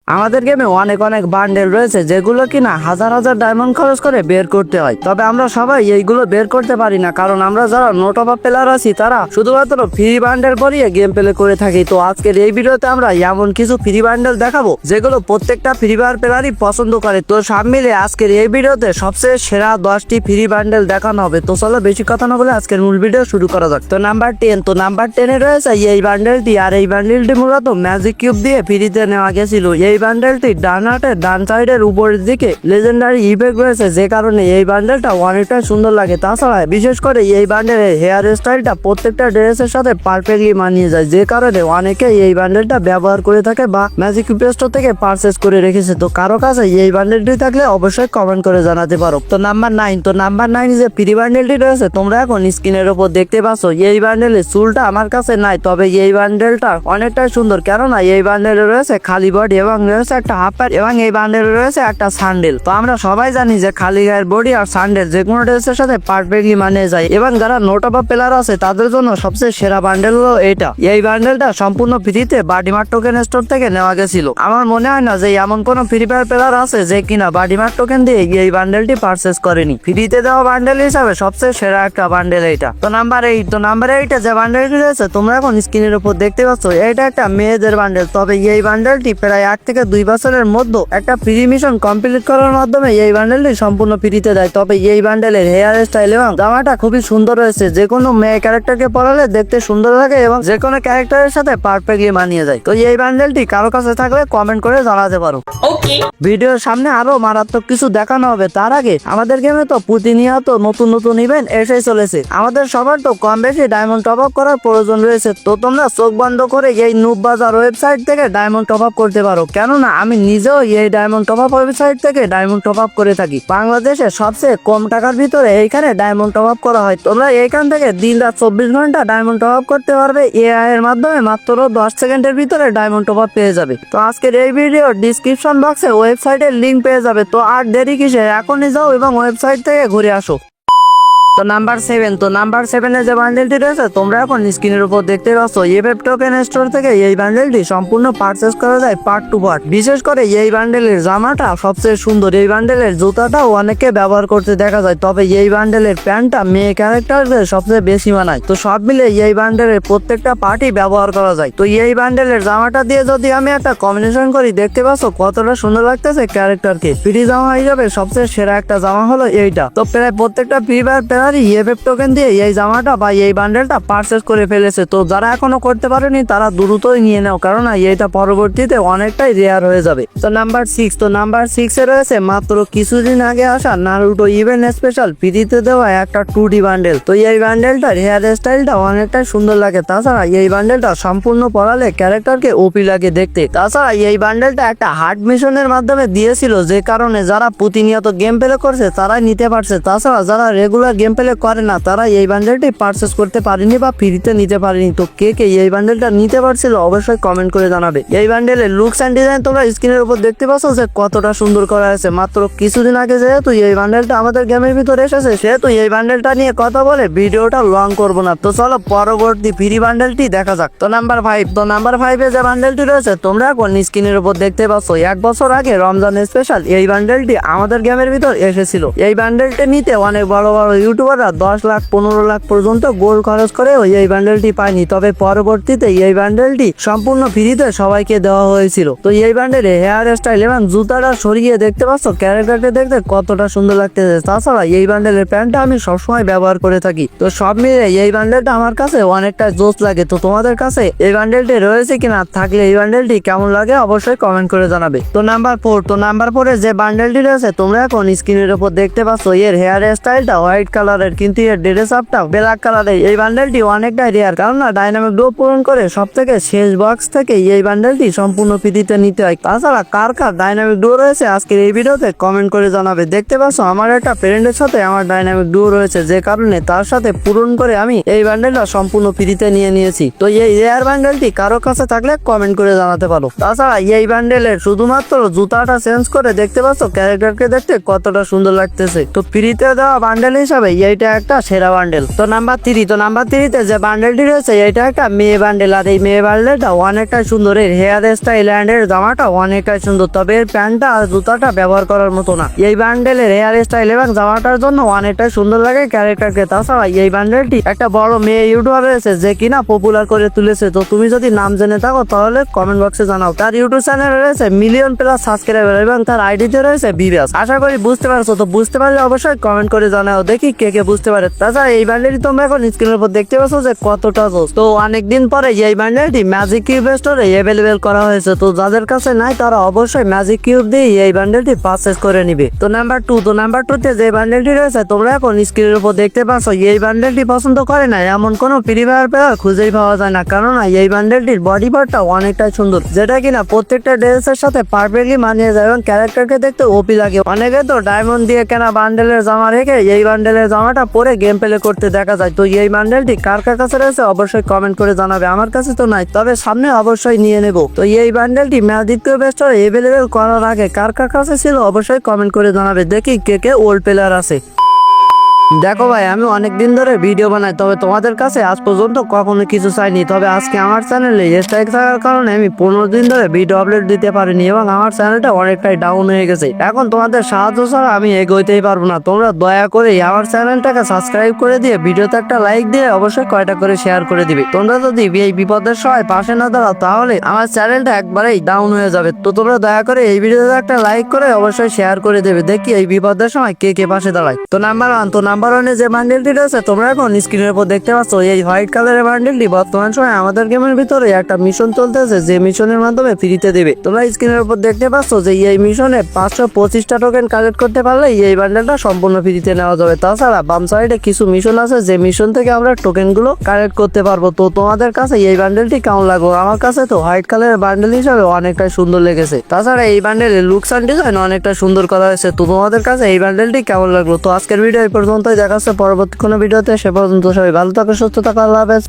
আমাদের গেমে অনেক অনেক বান্ডেল রয়েছে যেগুলো কিনা হাজার হাজার ডায়মন্ড খরচ করে বের করতে হয়। তবে আমরা সবাই এইগুলো বের করতে পারি না, কারণ আমরা যারা নোট অফ প্লেয়ার আছি তারা শুধুমাত্র ফ্রি বান্ডেল পরিয়ে গেম প্লে করে থাকি। তো আজকের এই ভিডিওতে আমরা এমন কিছু ফ্রি বান্ডেল দেখাবো যেগুলো প্রত্যেকটা ফ্রি ফায়ার প্লেয়ারই পছন্দ করে। তো সব মিলে আজকের এই ভিডিওতে সবচেয়ে সেরা 10টি ফ্রি বান্ডেল দেখানো হবে। তো চলো বেশি কথা না বলে আজকের মূল ভিডিও শুরু করা যাক। তো নাম্বার 10, তো নাম্বার 10-এ রয়েছে এই বান্ডেলটি। আর এই বান্ডেলটি মূলত ম্যাজিক কিউব দিয়ে ফ্রিতে নেওয়া গেছিল। এই বান্ডেলটি ডান সাইডের উপরের দিকে লেজেন্ডারি ইফেক্ট রয়েছে, যে কারণে এই বান্ডেলটা অনেকটা সুন্দর লাগে। তাছাড়া বিশেষ করে এই বান্ডেলের হেয়ার স্টাইলটা প্রত্যেকটা ড্রেসের সাথে পারফেক্টলি মানিয়ে যায়, যে কারণে অনেকে এই বান্ডেলটা ব্যবহার করে থাকে বা ম্যাজিক কিউব স্টোর থেকে পারচেজ করে রেখেছে। তো কারো কাছে এই বান্ডেলটি থাকলে অবশ্যই কমেন্ট করে জানাতে পারো। তো নাম্বার 9, তো নাম্বার 9 যে ফ্রি বান্ডেলটি রয়েছে তোমরা এখন স্ক্রিনের উপর দেখতে পাচ্ছ। এই বান্ডেলের চুলটা আমার কাছে নাই, তবে এই বান্ডেলটা অনেকটাই সুন্দর, কেননা এই বান্ডেলে রয়েছে খালি বডি এবং রয়েছে একটা হাফ প্যান্ট এবং এই বান্ডেলে রয়েছে একটা স্যান্ডেল। তো আমরা সবাই জানি যে খালি গায়ের বডি আর স্যান্ডেল যে কোনো ড্রেসের সাথে পারফেক্টলি মানিয়ে যায়, এবং যারা নোট অফ প্লেয়ার আছে তাদের জন্য সবচেয়ে সেরা বান্ডেল হলো এটা। এই বান্ডেলটা সম্পূর্ণ ফ্রিতে বাডিমার টোকেন স্টোর থেকে নেওয়া গেছিল। আমার মনে হয় না যে এমন কোন ফ্রি ফায়ার প্লেয়ার আছে যে কিনা বাডিমার টোকেন দিয়ে এই বান্ডেলটি পারচেজ করেনি। ফ্রিতে দেওয়া বান্ডেল হিসাবে সবচেয়ে সেরা একটা বান্ডেল এইটা। তো নাম্বার 8, তো নাম্বার 8-এ যে বান্ডেলটি রয়েছে তোমরা এখন স্ক্রিনের উপর দেখতে পাচ্ছ, এটা একটা মেয়েদের বান্ডেল। তবে এই বান্ডেলটি প্রায় 8 থেকে 2 বছরের মধ্যে একটা ফ্রি মিশন কমপ্লিট করার মাধ্যমে এই বান্ডেলটি সম্পূর্ণ ফ্রিতে দেয়। তবে এই বান্ডেলের হেয়ার স্টাইল এবং জামাটা খুবই সুন্দর রয়েছে, যে কোনো মেয়ে ক্যারেক্টারকে পরালে দেখতে সুন্দর লাগে এবং যে কোনো ক্যারেক্টারের সাথে পারফেক্টলি মানিয়ে যায়। তো এই বান্ডেলটি কারো কাছে থাকলে কমেন্ট করে জানাতে পারো। ভিডিওর সামনে আরো মারাত্মক কিছু দেখানো হবে, তার আগে আমাদের গেমে তো প্রতিনিয়ত নতুন নতুন ইভেন্ট এসে চলেছে। আমাদের সবার তো কম বেশি ডায়মন্ড টপ আপ করার প্রয়োজন রয়েছে। তো তোমরা চোখ বন্ধ করে এই নুব বাজার ওয়েবসাইট থেকে ডায়মন্ড টপ আপ করতে পারো, কেননা আমি নিজেও এই ডায়মন্ড টপ আপ ওয়েবসাইট থেকে ডায়মন্ড টপ আপ করে থাকি। বাংলাদেশে সবচেয়ে কম টাকার ভিতরে এইখানে ডায়মন্ড টপ আপ করা হয়। তোমরা এইখান থেকে দিন রাত 24 ঘন্টা ডায়মন্ড টপ আপ করতে পারবে এআই এর মাধ্যমে। মাত্র 10 সেকেন্ডের ভিতরে ডায়মন্ড টপ আপ পেয়ে যাবে। তো আজকের এই ভিডিও ডিসক্রিপশন বক্সে ওয়েবসাইটের লিংক পেয়ে যাবে। তো আর দেরি কিসে, এখনই যাও এবং ওয়েবসাইট থেকে ঘুরে আসো। তো নাম্বার 7, তো নাম্বার 7-এ যে বান্ডেলটি রয়েছে তোমরা এখন স্ক্রিনের উপর দেখতে পাচ্ছ। এফএফ টোকেন স্টোর থেকে এই বান্ডেলটি সম্পূর্ণ পারচেজ করা যায় পার্ট টু পার্ট। বিশেষ করে এই বান্ডেলের জামাটা সবচেয়ে সুন্দর, এই বান্ডেলের জুতাটাও অনেকে ব্যবহার করতে দেখা যায়। তবে এই বান্ডেলের প্যান্টটা মেয়ে ক্যারেক্টারদের সবচেয়ে বেশি মানায়। তো সব মিলে এই বান্ডেলের প্রত্যেকটা পার্টই ব্যবহার করা যায়। তো এই বান্ডেলের জামাটা দিয়ে যদি আমি একটা কম্বিনেশন করি, দেখতে পাচ্ছ কতটা সুন্দর লাগতেছে ক্যারেক্টারকে। ফ্রি জামা হিসাবে সবচেয়ে সেরা একটা জামা হলো এইটা। তো প্রায় প্রত্যেকটা ফ্রি ফায়ার এফএফ টোকেন দিয়ে এই জামাটা বা এই বান্ডেলটা পারচেজ করে ফেলেছে। তো যারা এখনো করতে পারেনি তারা দ্রুতই নিয়ে নাও, কারণ এইটা পরবর্তীতে অনেকটাই রেয়ার হয়ে যাবে। তো নাম্বার 6, তো নাম্বার 6-এ রয়েছে মাত্র কিছুদিন আগে আসা নারুটো ইভেন্ট স্পেশাল ফ্রিতে দেওয়া একটা 2D বান্ডেল। তো এই বান্ডেলটার হেয়ার স্টাইলটা অনেকটাই সুন্দর লাগে। তাছাড়া এই বান্ডেলটা সম্পূর্ণ পরালে ক্যারেক্টারকে ওপি লাগে দেখতে। তাছাড়া এই বান্ডেলটা একটা হার্ড মিশনের মাধ্যমে দিয়েছিল, যে কারণে যারা প্রতিনিয়ত গেম প্লে করছে তারাই নিতে পারছে। তাছাড়া যারা রেগুলার গেম প্লে করে না তারা এই বান্ডেলটি পারচেজ করতে পারেনি বা ফ্রিতে নিতে পারেনি। তো কে কে এই বান্ডেলটা নিতে পারছিল অবশ্যই কমেন্ট করে জানাবে। এই বান্ডেলের লুকস এন্ড ডিজাইন তোমরা স্ক্রিনের উপর দেখতে পাচ্ছ যে কতটা সুন্দর করা আছে। মাত্র কিছুদিন আগে যেহেতু এই বান্ডেলটা আমাদের গেমের ভিতরে এসেছে, সেহেতু এই বান্ডেলটা নিয়ে কথা বলে ভিডিওটা লং করব না। তো চলো পরবর্তী ফ্রি বান্ডেলটি দেখা যাক। তো নাম্বার 5, তো নাম্বার 5-এ যে বান্ডেলটি রয়েছে তোমরা এখন স্ক্রিনের উপর দেখতে পাচ্ছ। 1 বছর আগে রমজান স্পেশাল এই বান্ডেলটি আমাদের গেমের ভিতর এসেছিল। এই বান্ডেলটি নিতে অনেক বড় বড় ইউটিউবাররা 10 লাখ 15 লাখ পর্যন্ত গোল্ড খরচ করে এই বান্ডেলটি পায়নি। তবে পরবর্তীতে এই বান্ডেলটি সম্পূর্ণ ফ্রিতে সবাইকে দেওয়া হয়েছিল। তো এই বান্ডেলে হেয়ার স্টাইল এবং জুতাটা সরিয়ে দেখতে পাচ্ছ ক্যারেক্টারকে দেখতে কতটা সুন্দর লাগতেছে। তাছাড়া এই বান্ডেলের প্যান্টটা আমি সবসময় ব্যবহার করে থাকি। তো সব মিলে এই বান্ডেলটা আমার কাছে অনেকটা জোস লাগে। তো তোমাদের কাছে এই বান্ডেলটি রয়েছে কিনা, থাকলে এই বান্ডেলটি কেমন লাগে অবশ্যই কমেন্ট করে জানাবে। তো নাম্বার 4, তো নাম্বার 4-এ যে বান্ডেলটি রয়েছে তোমরা এখন স্ক্রিনের উপর দেখতে পাচ্ছ। এর হেয়ার স্টাইলটা হোয়াইট কালারের, কিন্তু এর ড্রেস আপটা ব্ল্যাক কালারের। এই বান্ডেলটি অনেকটাই রেয়ার, কারণ ডাইনামিক ডো পূরণ করে সব থেকে শেষ বক্স থেকে এই বান্ডেলটি সম্পূর্ণ ফ্রিতে নিতে হয়। তাছাড়া কার কার ডাইনামিক ডো রয়েছে আজকের এই ভিডিওতে কমেন্ট করে জানাবে। দেখতে পাচ্ছ আমার একটা ফ্রেন্ডের সাথে আমার ডাইনামিক ডো রয়েছে, যে কারণে তার সাথে পূরণ করে আমি এই বান্ডেলটা সম্পূর্ণ ফ্রিতে নিয়ে নিয়েছি। তো এই রেয়ার বান্ডেলটি কারো কাছে থাকলে কমেন্ট করে জানাতে পারো। তাছাড়া এই বান্ডেলের শুধুমাত্র জুতাটা চেঞ্জ করে দেখতে পাচ্ছ ক্যারেক্টারকে দেখতে কতটা সুন্দর লাগতেছে। তো ফ্রিতে দেওয়া বান্ডেল হিসাবে এইটা একটা সেরা বান্ডেল। তো নাম্বার 3, তো নাম্বার 3-তে যে বান্ডেলটি রয়েছে এটা একটা মেয়ে বান্ডেল। আর এই মেয়ে বান্ডেলটা অনেকটাই সুন্দর, এর হেয়ার স্টাইল এন্ড এর জামাটা অনেকটাই সুন্দর, তবে এর প্যান্টটা আর জুতাটা ব্যবহার করার মতো না। এই বান্ডেলের হেয়ার স্টাইল এবং জামাটার জন্য অনেকটাই সুন্দর লাগে ক্যারেক্টারকে। তাছাড়া এই বান্ডেলটি একটা বড় মেয়ে ইউটিউবার রয়েছে যে কিনা পপুলার করে তুলেছে। তো তুমি যদি নাম জেনে থাকো তাহলে কমেন্ট বক্সে জানাও। তার ইউটিউব চ্যানেলে রয়েছে মিলিয়ন প্লাস সাবস্ক্রাইবার এবং তার আইডিতে রয়েছে বিবাস। আশা করি বুঝতে পারছো। তো বুঝতে পারলে অবশ্যই কমেন্ট করে জানাও, দেখি কে কে বুঝতে পারে। তাছাড়া এই বান্ডেলটি তোমরা এখন স্ক্রিনের উপর দেখতে পাচ্ছ যে কতটা জোস। তো অনেকদিন পরে এই বান্ডেলটি ম্যাজিক কিউব স্টোরে অ্যাভেলেবেল করা হয়েছে। তো যাদের কাছে নাই তারা অবশ্যই ম্যাজিক কিউব দিয়ে এই বান্ডেলটি পারচেজ করে নিবে। তো নাম্বার 2, তো নাম্বার 2-তে যে বান্ডেলটি রয়েছে তোমরা এখন স্ক্রিনের উপর দেখতে পাচ্ছ। এই বান্ডেলটি পছন্দ করে না এমন কোনো ফ্রি ফায়ার প্লেয়ার খুঁজেই পাওয়া যায় না, কারণ এই বান্ডেলটির বডি পার্টটা অনেকটাই সুন্দর, যেটা কিনা প্রত্যেকটা ড্রেসের সাথে পারফেক্টলি মানিয়ে যায় এবং ক্যারেক্টারকে দেখতে ওপি লাগে। অনেকে তো ডায়মন্ড দিয়ে কেনা বান্ডেলের জামা রেখে এই বান্ডেলের জামাটা পরে গেম প্লে করতে দেখা যায়। তো এই বান্ডেলটি কার কার কাছে রয়েছে অবশ্যই কমেন্ট করে জানাবে। আমার কাছে তো নাই, তবে সামনে অবশ্যই নিয়ে নেব। তো এই বান্ডেলটি ম্যাজিক কিউব স্টোরে অ্যাভেলেবেল করার আগে কার কার কাছে ছিল অবশ্যই কমেন্ট করে জানাবে, দেখি কে কে ওল্ড প্লেয়ার আছে। দেখো ভাই, আমি অনেক দিন ধরে ভিডিও বানাই, তবে তোমাদের কাছে আজ পর্যন্ত কখনো কিছু চাইনি। তবে আজকে আমার চ্যানেলে স্ট্রাইক থাকার কারণে আমি 15 দিন ধরে ভিডিও আপলোড দিতে পারিনি এবং আমার চ্যানেলটা অনেকটাই ডাউন হয়ে গেছে। এখন তোমাদের সাহায্য ছাড়া আমি এগোতেই পারবো না। তোমরা দয়া করে আমার চ্যানেলটাকে সাবস্ক্রাইব করে দিয়ে ভিডিওতে একটা লাইক দিয়ে অবশ্যই কয়টা করে শেয়ার করে দিবে। তোমরা যদি এই বিপদের সময় পাশে না দাঁড়াও তাহলে আমার চ্যানেলটা একবারেই ডাউন হয়ে যাবে। তো তোমরা দয়া করে এই ভিডিওতে একটা লাইক করে অবশ্যই শেয়ার করে দেবে, দেখি এই বিপদের সময় কে কে পাশে দাঁড়ায়। তো নাম্বার 1, তো নাম্বার 1-এ যে বান্ডেলটি রয়েছে তোমরা এখন স্ক্রিনের উপর দেখতে পাচ্ছ। এই হোয়াইট কালারের বান্ডেলটি বর্তমান সময় আমাদের গেমের ভিতরে একটা মিশন চলতেছে, যে মিশনের মাধ্যমে ফ্রিতে দেবে। তোমরা স্ক্রিনের উপর দেখতে পাচ্ছ যে এই মিশনে 525টা টোকেন কালেক্ট করতে পারলে এই বান্ডেলটা সম্পূর্ণ ফ্রিতে নেওয়া যাবে। তাছাড়া বাম সাইডে কিছু মিশন আছে, যে মিশন থেকে আমরা টোকেন গুলো কালেক্ট করতে পারবো। তো তোমাদের কাছে এই বান্ডেলটি কেমন লাগলো? আমার কাছে তো হোয়াইট কালারের বান্ডেল হিসাবে অনেকটাই সুন্দর লেগেছে। তাছাড়া এই বান্ডেলের লুকস এন্ড ডিজাইন অনেকটা সুন্দর করা হয়েছে। তো তোমাদের কাছে এই বান্ডেলটি কেমন লাগলো? তো আজকের ভিডিও এই পর্যন্তই, দেখা হচ্ছে পরবর্তী কোনো ভিডিওতে। সে পর্যন্ত সবাই ভালো থাকো, সুস্থ থাকো, আল্লাহ হাফেজ।